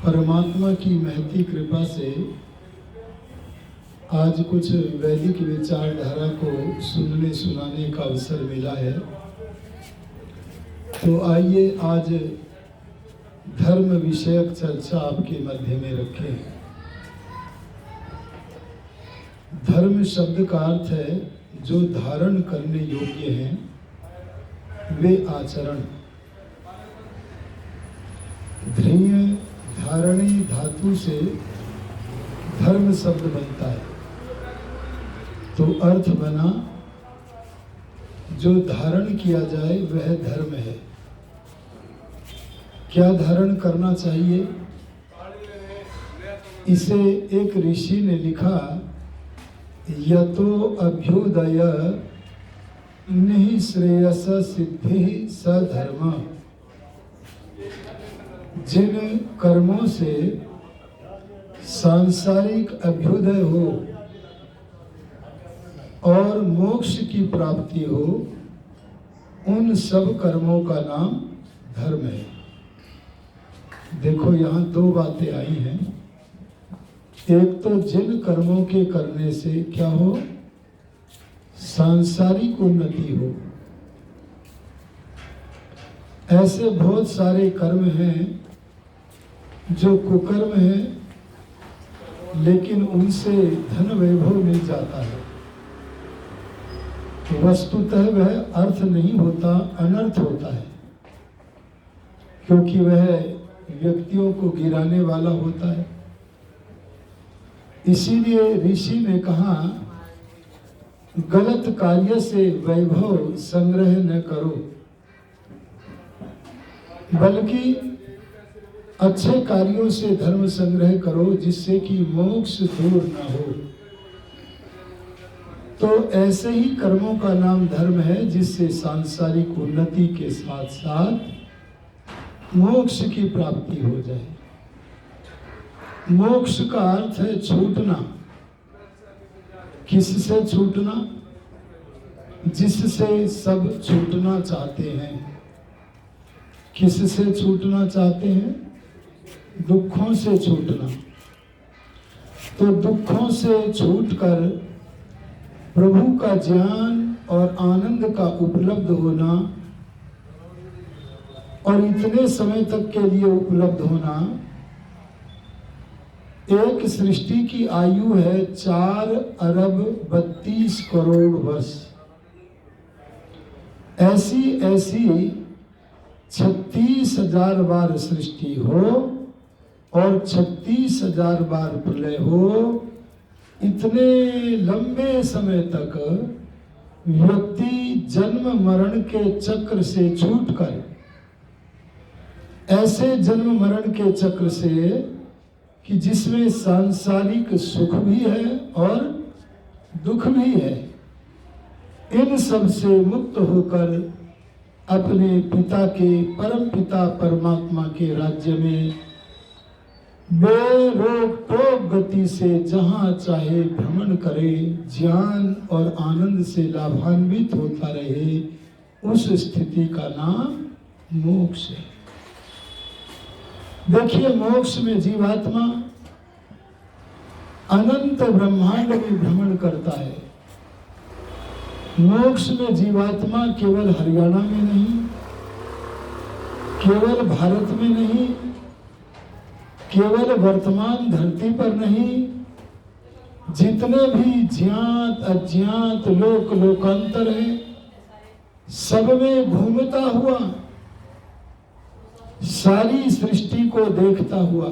परमात्मा की महती कृपा से आज कुछ वैदिक विचारधारा को सुनने सुनाने का अवसर मिला है। तो आइए आज धर्म विषयक चर्चा आपके मध्य में रखें। धर्म शब्द का अर्थ है जो धारण करने योग्य हैं वे आचरण। ध्रिय धारणी धातु से धर्म शब्द बनता है, तो अर्थ बना जो धारण किया जाए वह धर्म है। क्या धारण करना चाहिए? इसे एक ऋषि ने लिखा, यतो अभ्युदय निःश्रेयस सिद्धि सधर्म। जिन कर्मों से सांसारिक अभ्युदय हो और मोक्ष की प्राप्ति हो, उन सब कर्मों का नाम धर्म है। देखो यहाँ दो बातें आई हैं। एक तो जिन कर्मों के करने से क्या हो, सांसारिक उन्नति हो। ऐसे बहुत सारे कर्म हैं जो कुकर्म है, लेकिन उनसे धन वैभव मिल जाता है। वस्तुतः वह अर्थ नहीं होता, अनर्थ होता है, क्योंकि वह व्यक्तियों को गिराने वाला होता है। इसीलिए ऋषि ने कहा, गलत कार्य से वैभव संग्रह न करो, बल्कि अच्छे कार्यों से धर्म संग्रह करो, जिससे कि मोक्ष दूर न हो। तो ऐसे ही कर्मों का नाम धर्म है, जिससे सांसारिक उन्नति के साथ साथ मोक्ष की प्राप्ति हो जाए। मोक्ष का अर्थ है छूटना। किससे छूटना? जिससे सब छूटना चाहते हैं। किससे छूटना चाहते हैं? दुखों से छूटना। तो दुखों से छूटकर प्रभु का ज्ञान और आनंद का उपलब्ध होना, और इतने समय तक के लिए उपलब्ध होना। एक सृष्टि की आयु है 4 अरब 32 करोड़ वर्ष। ऐसी 36,000 बार सृष्टि हो और 36,000 बार प्रलय हो। इतने लंबे समय तक व्यक्ति जन्म मरण के चक्र से छूटकर, ऐसे जन्म मरण के चक्र से कि जिसमें सांसारिक सुख भी है और दुख भी है, इन सब से मुक्त होकर अपने पिता के, परम पिता परमात्मा के राज्य में बेरोक टोक गति से जहां चाहे भ्रमण करे, ज्ञान और आनंद से लाभान्वित होता रहे, उस स्थिति का नाम मोक्ष है। देखिए, मोक्ष में जीवात्मा अनंत ब्रह्मांड में भ्रमण करता है। मोक्ष में जीवात्मा केवल हरियाणा में नहीं, केवल भारत में नहीं, केवल वर्तमान धरती पर नहीं, जितने भी ज्ञात अज्ञात लोक लोकांतर हैं, सब में घूमता हुआ, सारी सृष्टि को देखता हुआ।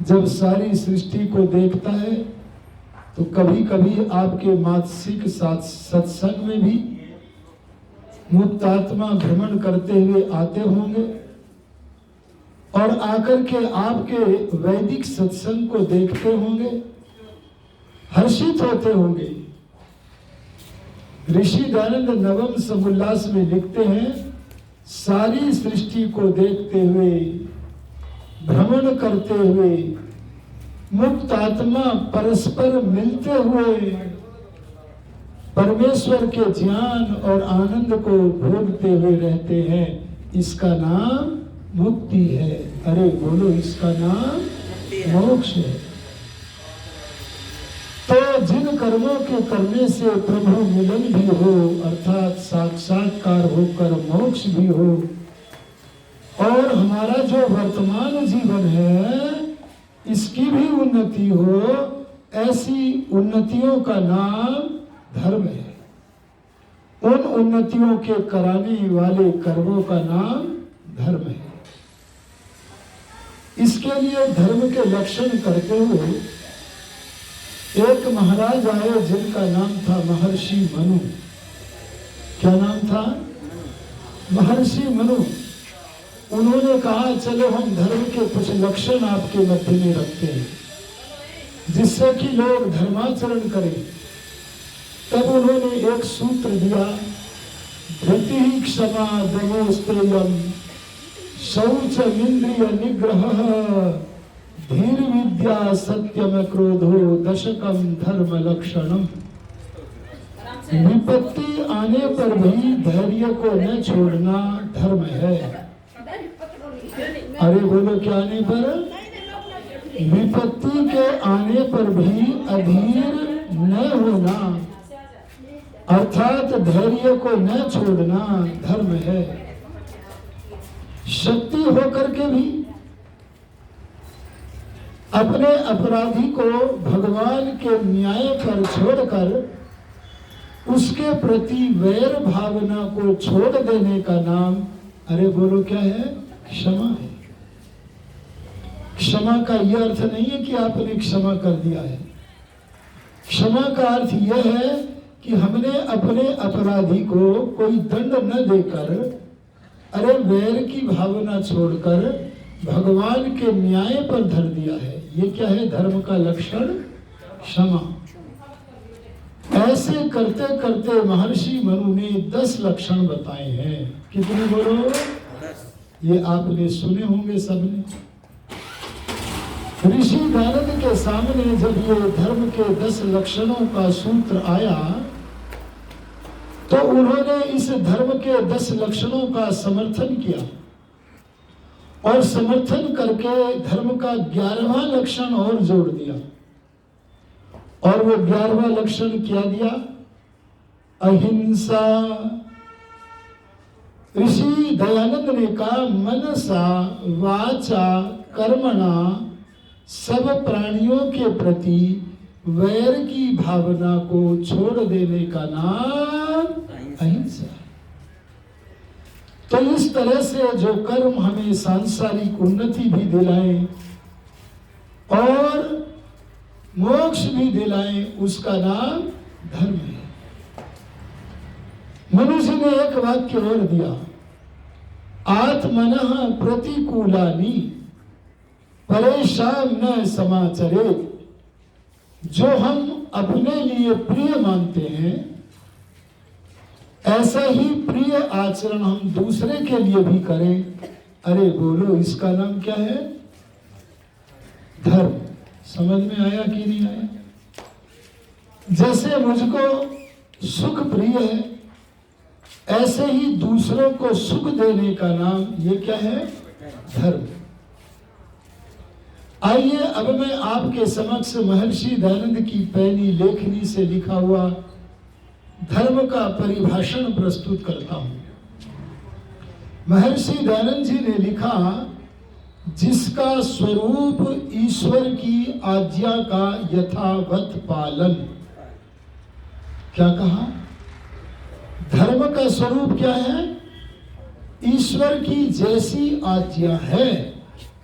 जब सारी सृष्टि को देखता है तो कभी कभी आपके मानसिक सत्संग में भी मुक्तात्मा भ्रमण करते हुए आते होंगे, और आकर के आपके वैदिक सत्संग को देखते होंगे, हर्षित होते होंगे। ऋषि दयानंद नवम समुल्लास में लिखते हैं, सारी सृष्टि को देखते हुए, भ्रमण करते हुए, मुक्त आत्मा परस्पर मिलते हुए परमेश्वर के ज्ञान और आनंद को भोगते हुए रहते हैं। इसका नाम मुक्ति है। अरे बोलो, इसका नाम मोक्ष है। तो जिन कर्मों के करने से प्रभु मिलन भी हो, अर्थात साक्षात्कार होकर मोक्ष भी हो, और हमारा जो वर्तमान जीवन है इसकी भी उन्नति हो, ऐसी उन्नतियों का नाम धर्म है। उन उन्नतियों के कराने वाले कर्मों का नाम धर्म है। इसके लिए धर्म के लक्षण करते हुए एक महाराज आए जिनका नाम था महर्षि मनु। क्या नाम था? महर्षि मनु। उन्होंने कहा, चलो हम धर्म के कुछ लक्षण आपके मध्य में रखते हैं जिससे कि लोग धर्माचरण करें। तब उन्होंने एक सूत्र दिया, धृति क्षमा दमोस्तेयम शौचमिंद्रिय निग्रह धीर विद्या सत्यम क्रोधो दशकम धर्म लक्षणम। विपत्ति आने पर भी धैर्य को न छोड़ना धर्म है। अरे बोलो, क्या आने पर? विपत्ति के आने पर भी अधीर न होना, अर्थात धैर्य को न छोड़ना धर्म है। शक्ति होकर के भी अपने अपराधी को भगवान के न्याय पर छोड़कर उसके प्रति वैर भावना को छोड़ देने का नाम, अरे बोलो, क्या है? क्षमा है। क्षमा का यह अर्थ नहीं है कि आपने क्षमा कर दिया है। क्षमा का अर्थ यह है कि हमने अपने अपराधी को कोई दंड न देकर, अरे वैर की भावना छोड़कर भगवान के न्याय पर धर दिया है। ये क्या है? धर्म का लक्षण क्षमा। ऐसे करते करते महर्षि मनु ने 10 लक्षण बताए हैं। कितने बोलो? ये आपने सुने होंगे सबने। ऋषि नारद के सामने जब ये धर्म के 10 लक्षणों का सूत्र आया तो उन्होंने इस धर्म के 10 लक्षणों का समर्थन किया और समर्थन करके धर्म का 11वां लक्षण और जोड़ दिया। और वो 11वां लक्षण क्या दिया? अहिंसा। ऋषि दयानंद ने कहा, मनसा वाचा कर्मणा सब प्राणियों के प्रति वैर की भावना को छोड़ देने का नाम अहिंसा। तो इस तरह से जो कर्म हमें सांसारिक उन्नति भी दिलाए और मोक्ष भी दिलाए, उसका नाम धर्म है। मनुष्य ने एक वाक्य और दिया, आत्मनः प्रतिकूलानि परेशान न समाचरे। जो हम अपने लिए प्रिय मानते हैं ऐसा ही प्रिय आचरण हम दूसरे के लिए भी करें। अरे बोलो, इसका नाम क्या है? धर्म। समझ में आया कि नहीं आया? जैसे मुझको सुख प्रिय है ऐसे ही दूसरों को सुख देने का नाम ये क्या है? धर्म। आइए अब मैं आपके समक्ष महर्षि दयानंद की पहली लेखनी से लिखा हुआ धर्म का परिभाषण प्रस्तुत करता हूं। महर्षि दयानंद जी ने लिखा, जिसका स्वरूप ईश्वर की आज्ञा का यथावत पालन। क्या कहा? धर्म का स्वरूप क्या है? ईश्वर की जैसी आज्ञा है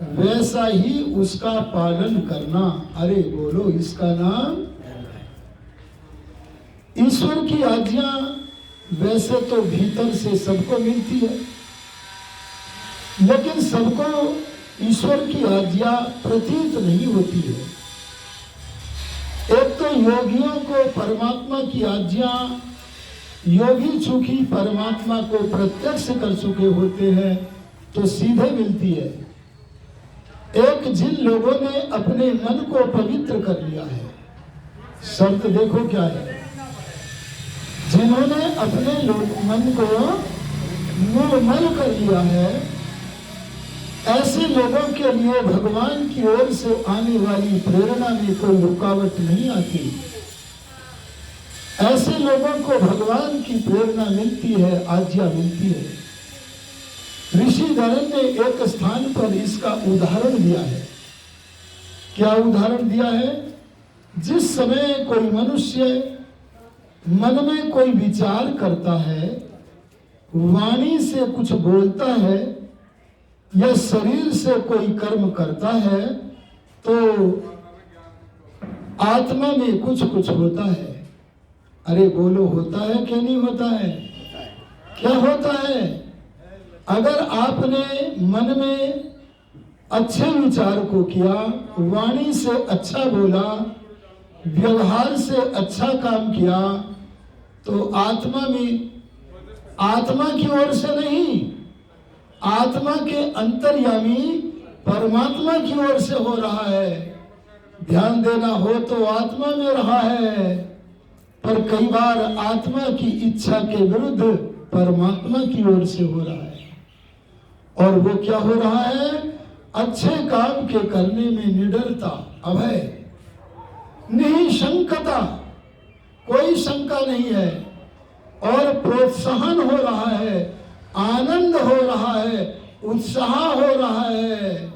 वैसा ही उसका पालन करना। अरे बोलो, इसका नाम ईश्वर की आज्ञा वैसे तो भीतर से सबको मिलती है, लेकिन सबको ईश्वर की आज्ञा प्रतीत नहीं होती है। एक तो योगियों को परमात्मा की आज्ञा, योगी चूंकि परमात्मा को प्रत्यक्ष कर चुके होते हैं तो सीधे मिलती है। एक जिन लोगों ने अपने मन को पवित्र कर लिया है, शर्त देखो क्या है, जिन्होंने अपने मन को निर्मल कर लिया है ऐसे लोगों के लिए भगवान की ओर से आने वाली प्रेरणा में कोई रुकावट नहीं आती। ऐसे लोगों को भगवान की प्रेरणा मिलती है, आज्ञा मिलती है। ऋषिधरन ने एक स्थान पर इसका उदाहरण दिया है। क्या उदाहरण दिया है? जिस समय कोई मनुष्य मन में कोई विचार करता है, वाणी से कुछ बोलता है या शरीर से कोई कर्म करता है, तो आत्मा में कुछ कुछ होता है। अरे बोलो, होता है क्या नहीं होता है? क्या होता है? अगर आपने मन में अच्छे विचार को किया, वाणी से अच्छा बोला, व्यवहार से अच्छा काम किया, तो आत्मा में, आत्मा की ओर से नहीं, आत्मा के अंतर्यामी परमात्मा की ओर से हो रहा है। ध्यान देना, हो तो आत्मा में रहा है, पर कई बार आत्मा की इच्छा के विरुद्ध परमात्मा की ओर से हो रहा है। और वो क्या हो रहा है? अच्छे काम के करने में निडरता, अभय, निशंकता, कोई शंका नहीं है, और प्रोत्साहन हो रहा है, आनंद हो रहा है, उत्साह हो रहा है।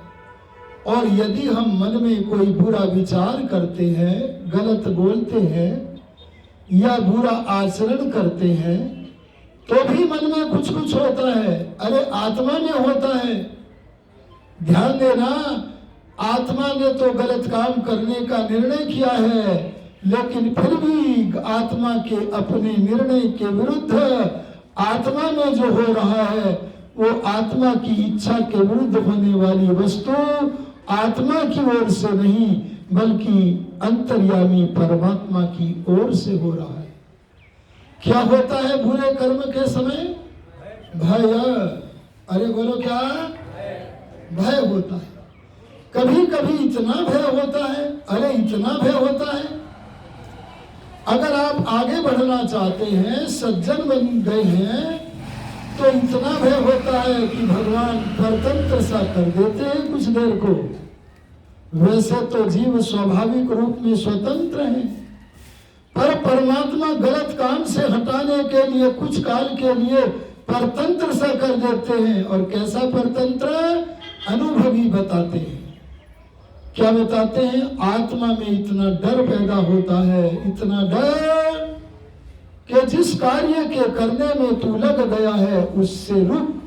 और यदि हम मन में कोई बुरा विचार करते हैं, गलत बोलते हैं या बुरा आचरण करते हैं, तो भी मन में कुछ कुछ होता है। अरे आत्मा में होता है। ध्यान देना, आत्मा ने तो गलत काम करने का निर्णय किया है, लेकिन फिर भी आत्मा के अपने निर्णय के विरुद्ध आत्मा में जो हो रहा है, वो आत्मा की इच्छा के विरुद्ध होने वाली वस्तु आत्मा की ओर से नहीं, बल्कि अंतर्यामी परमात्मा की ओर से हो रहा है। क्या होता है बुरे कर्म के समय? भय। अरे बोलो, क्या भय होता है? कभी कभी इतना भय होता है, अरे इतना भय होता है। अगर आप आगे बढ़ना चाहते हैं, सज्जन बन गए हैं, तो इतना भय होता है कि भगवान परतंत्र सा कर देते हैं कुछ देर को। वैसे तो जीव स्वाभाविक रूप में स्वतंत्र है, पर परमात्मा गलत काम से हटाने के लिए कुछ काल के लिए परतंत्र सा कर देते हैं। और कैसा परतंत्र? अनुभवी बताते हैं। क्या बताते हैं? आत्मा में इतना डर पैदा होता है, इतना डर कि जिस कार्य के करने में तू लग गया है उससे रुक।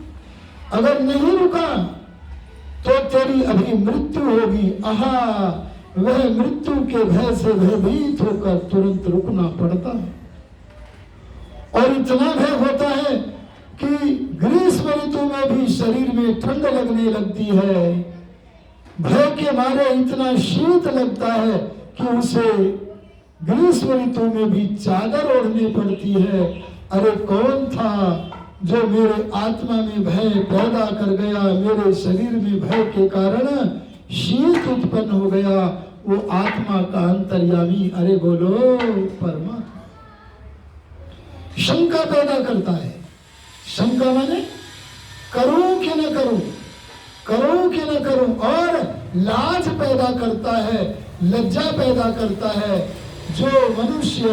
अगर नहीं रुका तो तेरी अभी मृत्यु होगी। आहा, वह मृत्यु के भय से भयभीत होकर तुरंत रुकना पड़ता है। और इतना भय होता है कि ग्रीष्म ऋतु में भी शरीर में ठंड लगने लगती है। भय के मारे इतना शीत लगता है कि उसे ग्रीष्म ऋतु में भी चादर ओढ़नी पड़ती है। अरे कौन था जो मेरे आत्मा में भय पैदा कर गया, मेरे शरीर में भय के कारण शीत उत्पन्न हो गया? वो आत्मा का अंतर्यामी, अरे बोलो, परमात्मा। शंका पैदा करता है। शंका माने करूं कि न करूं, करूं कि न करूं, और लाज पैदा करता है, लज्जा पैदा करता है। जो मनुष्य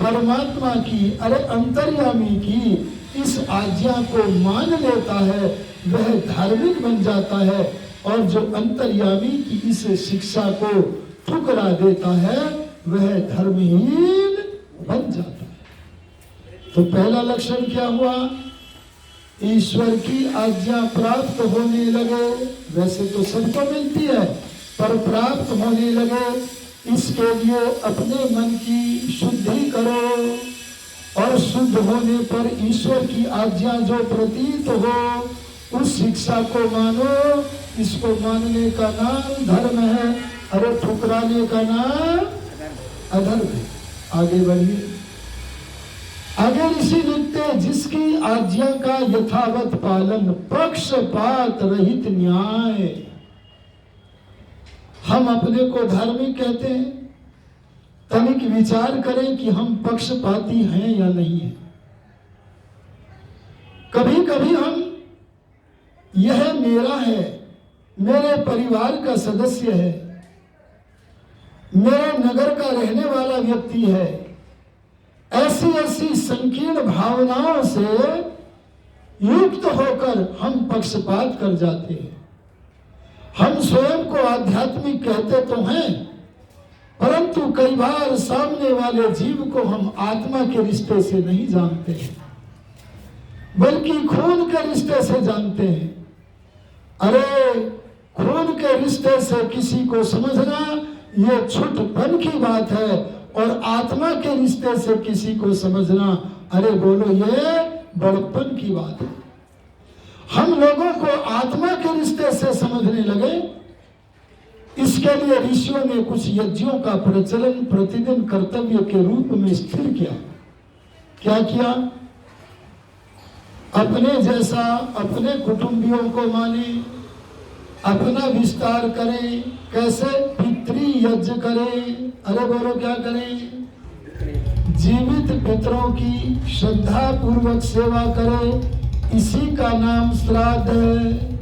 परमात्मा की, अरे अंतर्यामी की इस आज्ञा को मान लेता है, वह धार्मिक बन जाता है। और जो अंतर्यामी की इस शिक्षा को ठुकरा देता है, वह धर्महीन बन जाता है। तो पहला लक्षण क्या हुआ? ईश्वर की आज्ञा प्राप्त होने लगे। वैसे तो सबको मिलती है, पर प्राप्त होने लगे। इसके लिए अपने मन की शुद्धि करो, और शुद्ध होने पर ईश्वर की आज्ञा जो प्रतीत हो, उस शिक्षा को मानो। इसको मानने का नाम धर्म है, अरे ठुकराने का नाम अधर्म है। आगे बढ़िए। आगे ऋषि लिखते, जिसकी आज्ञा का यथावत पालन, पक्षपात रहित न्याय। हम अपने को धार्मिक कहते हैं, तनिक विचार करें कि हम पक्षपाती हैं या नहीं है। कभी कभी हम यह मेरा है, मेरे परिवार का सदस्य है, मेरे नगर का रहने वाला व्यक्ति है, ऐसी ऐसी संकीर्ण भावनाओं से युक्त होकर हम पक्षपात कर जाते हैं। हम स्वयं को आध्यात्मिक कहते तो हैं, परंतु कई बार सामने वाले जीव को हम आत्मा के रिश्ते से नहीं जानते हैं, बल्कि खून के रिश्ते से जानते हैं। अरे खून के रिश्ते से किसी को समझना ये छोटपन की बात है, और आत्मा के रिश्ते से किसी को समझना, अरे बोलो, ये बड़प्पन की बात है। हम लोगों को आत्मा के रिश्ते से समझने लगे। इसके लिए ऋषियों ने कुछ यज्ञों का प्रचलन प्रतिदिन कर्तव्य के रूप में स्थिर किया। क्या किया? अपने जैसा अपने कुटुंबियों को माने, अपना विस्तार करें। कैसे? पितृ यज्ञ करें। अरे बोलो, क्या करें? जीवित पितरों की श्रद्धा पूर्वक सेवा करें। इसी का नाम श्राद्ध है।